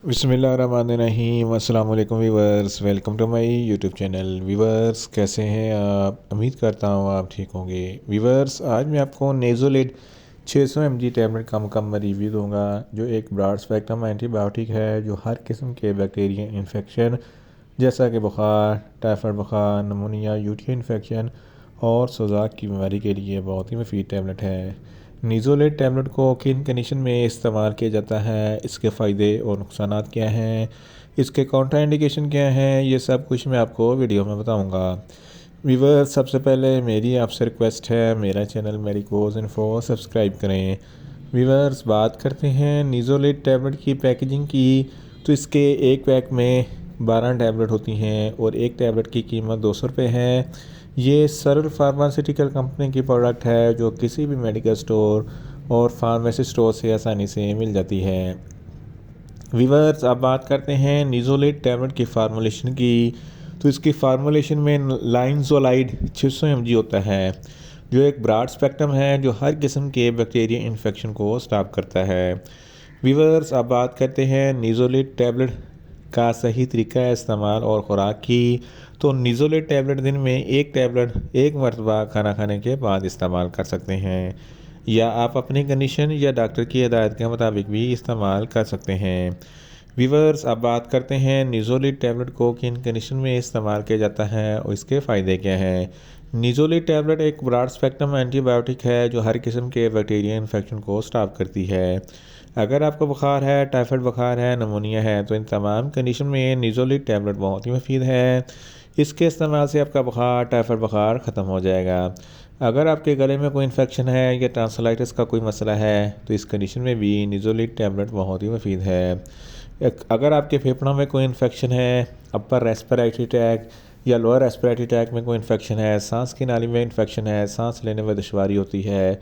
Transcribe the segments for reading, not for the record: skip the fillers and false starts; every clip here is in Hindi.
बिस्मिल्लाहिर्रहमानिर्रहीम अस्सलाम वालेकुम viewers, welcome to my YouTube channel. Viewers कैसे हैं आप? उम्मीद करता हूँ आप ठीक होंगे। वीवर्स आज मैं आपको नेज़ोलिड 600 mg टैबलेट का मुकम्मल रिव्यू दूंगा, जो एक ब्रॉड स्पेक्ट्रम एंटीबायोटिक है जो हर किस्म के बैक्टीरियल इन्फेक्शन जैसा कि बुखार, टाइफाइड बुखार, नमूनिया, यूटी इन्फेक्शन और सोजाक की बीमारी के लिए बहुत ही मुफीद टैबलेट है। निज़ोलेट टैबलेट को किन कंडीशन में इस्तेमाल किया जाता है, इसके फ़ायदे और नुकसानात क्या हैं, इसके काउंटर इंडिकेशन क्या हैं, ये सब कुछ मैं आपको वीडियो में बताऊंगा। व्यूअर्स सबसे पहले मेरी आपसे रिक्वेस्ट है, मेरा चैनल मेडिकोज इन्फो सब्सक्राइब करें। व्यूअर्स बात करते हैं निज़ोलेट टैबलेट की पैकेजिंग की, तो इसके एक पैक में 12 टैबलेट होती हैं और एक टैबलेट की कीमत 200 रुपये है। ये सरल फार्मास्यूटिकल कंपनी की प्रोडक्ट है जो किसी भी मेडिकल स्टोर और फार्मेसी स्टोर से आसानी से मिल जाती है। वीवर्स अब बात करते हैं निज़ोलेट टैबलेट की फार्मूलेशन की, तो इसकी फार्मूलेशन में लाइनज़ोलाइड 600 mg होता है, जो एक ब्रॉड स्पेक्ट्रम है जो हर किस्म के बैक्टीरिया इन्फेक्शन को स्टॉप करता है। वीवर्स अब बात करते हैं निज़ोलेट टैबलेट का सही तरीका है इस्तेमाल और ख़ुराक की, तो निज़ोलेट टैबलेट दिन में एक टैबलेट एक मरतबा खाना खाने के बाद इस्तेमाल कर सकते हैं, या आप अपनी कंडीशन या डॉक्टर की हिदायत के मुताबिक भी इस्तेमाल कर सकते हैं। वीवर्स अब बात करते हैं निज़ोलेट टैबलेट को किन कंडीशन में इस्तेमाल किया जाता है और इसके फ़ायदे क्या हैं। निज़ोलेट टैबलेट एक ब्रॉड स्पेक्ट्रम एंटीबायोटिक है जो हर किस्म के बैक्टीरिया इन्फेक्शन को स्टॉप करती है। अगर आपको बुखार है, टाइफाइड बुखार है, नमूनिया है, तो इन तमाम कंडीशन में निज़ोलेट टैबलेट बहुत ही मुफीद है। इसके इस्तेमाल से आपका बुखार, टाइफाइड बुखार ख़त्म हो जाएगा। अगर आपके गले में कोई इन्फेक्शन है या टॉन्सिलाइटिस का कोई मसला है, तो इस कंडीशन में भी निज़ोलेट टैबलेट बहुत ही मुफीद है। अगर आपके फेफड़ों में कोई इन्फेक्शन है, अपर रेस्पिरेटरी ट्रैक या लोअर रेस्पिरेटरी ट्रैक में कोई इन्फेक्शन है, सांस की नाली में इन्फेक्शन है, सांस लेने में दुश्वारी होती है,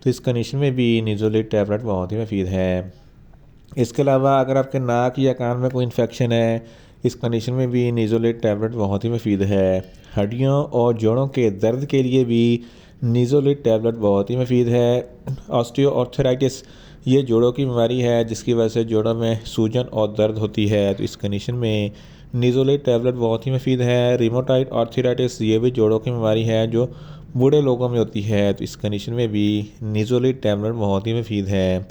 तो इस कंडीशन में भी निज़ोलेट टैबलेट बहुत ही मुफीद है। इसके अलावा अगर आपके नाक या कान में कोई इन्फेक्शन है, इस कंडीशन में भी निज़ोलेट टैबलेट बहुत ही मुफीद है। हड्डियों और जोड़ों के दर्द के लिए भी निज़ोलेट टैबलेट बहुत ही मुफीद है। ऑस्टियोआर्थराइटिस ये जोड़ों की बीमारी है जिसकी वजह से जोड़ों में सूजन और दर्द होती है, तो इस कंडीशन में निज़ोलेट टैबलेट बहुत ही मुफीद है। रिमोटाइड आर्थराइटिस ये भी जोड़ों की बीमारी है जो बूढ़े लोगों में होती है, तो इस कंडीशन में भी निज़ोलेट टैबलेट बहुत ही मुफीद है।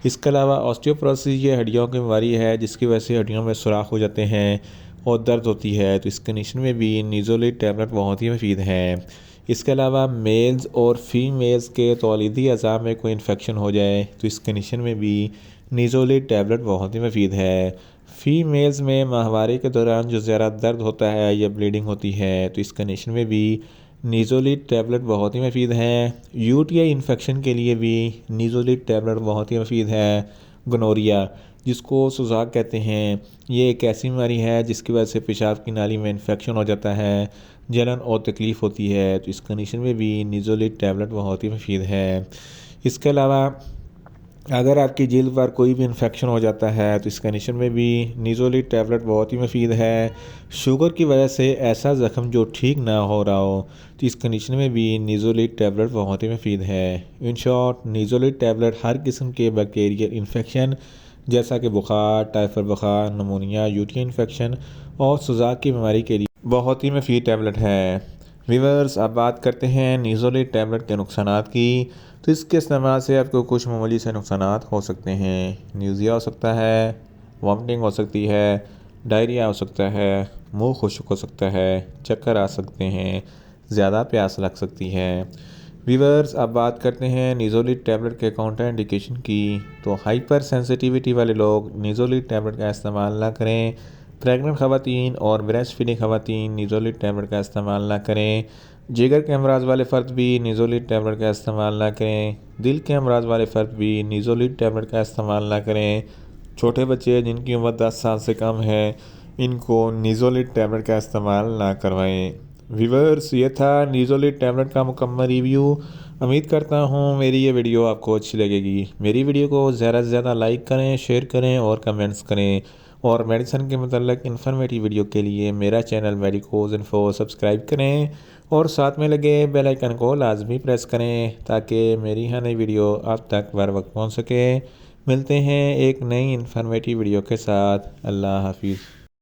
इसके अलावा ऑस्टियोपोरोसिस ये हड्डियों की बीमारी है जिसकी वजह से हड्डियों में सुराख हो जाते हैं और दर्द होती है, तो इस कंडीशन में भी निज़ोलेट टैबलेट बहुत ही मुफीद है। इसके अलावा मेल्स और फीमेल्स के तौलीदी अज़ा में कोई इन्फेक्शन हो जाए, तो इस कंडीशन में भी निज़ोलेट टैबलेट बहुत ही मुफीद है। फीमेल्स में माहवारी के दौरान जो ज़्यादा दर्द होता है या ब्लीडिंग होती है, तो इस कंडीशन में भी निज़ोलेट टैबलेट बहुत ही मुफीद हैं। यूटीआई इन्फेक्शन के लिए भी निज़ोलेट टैबलेट बहुत ही मुफीद है। गोनोरिया जिसको सुजाक कहते हैं, ये एक ऐसी बीमारी है जिसकी वजह से पेशाब की नाली में इन्फेक्शन हो जाता है, जलन और तकलीफ़ होती है, तो इस कंडीशन में भी निज़ोलेट टैबलेट बहुत ही मुफीद है। इसके अलावा अगर आपकी जिल्द पर कोई भी इन्फेक्शन हो जाता है, तो इस कंडीशन में भी निज़ोलेट टैबलेट बहुत ही मुफीद है। शुगर की वजह से ऐसा ज़ख्म जो ठीक ना हो रहा हो, तो इस कंडीशन में भी निज़ोलेट टैबलेट बहुत ही मुफीद है। इन शॉर्ट निज़ोलेट टैबलेट हर किस्म के बैक्टीरियल इन्फेक्शन जैसा कि बुखार, टाइफाइड बुखार, नमूनिया, यूटी इन्फेक्शन और सुजाक की बीमारी के लिए बहुत ही मुफीद टैबलेट है। व्यूअर्स अब बात करते हैं निज़ोलेट टैबलेट के नुकसानात की, तो इसके इस्तेमाल से आपको कुछ मामूली से नुकसानात हो सकते हैं। न्यूज़िया हो सकता है, वॉमिटिंग हो सकती है, डायरिया हो सकता है, मुंह खुश्क हो सकता है, चक्कर आ सकते हैं, ज़्यादा प्यास लग सकती है। व्यूअर्स अब बात करते हैं निज़ोलेट टैबलेट के काउंटर इंडिकेशन की, तो हाइपर सेंसिटिविटी वाले लोग निज़ोलेट टैबलेट का इस्तेमाल ना करें। प्रेग्नेंट ख़वातीन और ब्रेस्ट फीडिंग ख़वातीन निज़ोलेट टैबलेट का इस्तेमाल ना करें। जिगर के अमराज़ वाले फ़र्द भी निज़ोलेट टैबलेट का इस्तेमाल ना करें। दिल के अमराज़ वाले फ़र्द भी निज़ोलेट टैबलेट का इस्तेमाल ना करें। छोटे बच्चे जिनकी उम्र 10 साल से कम है, इनको निज़ोलेट टैबलेट का इस्तेमाल ना करवाएं। व्यूअर्स ये था निज़ोलेट टैबलेट का मुकम्मल रिव्यू। उम्मीद करता हूँ मेरी ये वीडियो आपको अच्छी लगेगी। मेरी वीडियो को ज़्यादा से ज़्यादा लाइक करें, शेयर करें और कमेंट्स करें, और मेडिसिन के मतलब इन्फॉर्मेटिव वीडियो के लिए मेरा चैनल मेडिकोज इन्फो सब्सक्राइब करें और साथ में लगे बेल आइकन को लाजमी प्रेस करें ताकि मेरी हर नई वीडियो आप तक बर वक्त पहुँच सके। मिलते हैं एक नई इन्फॉर्मेटिव वीडियो के साथ। अल्लाह हाफिज़।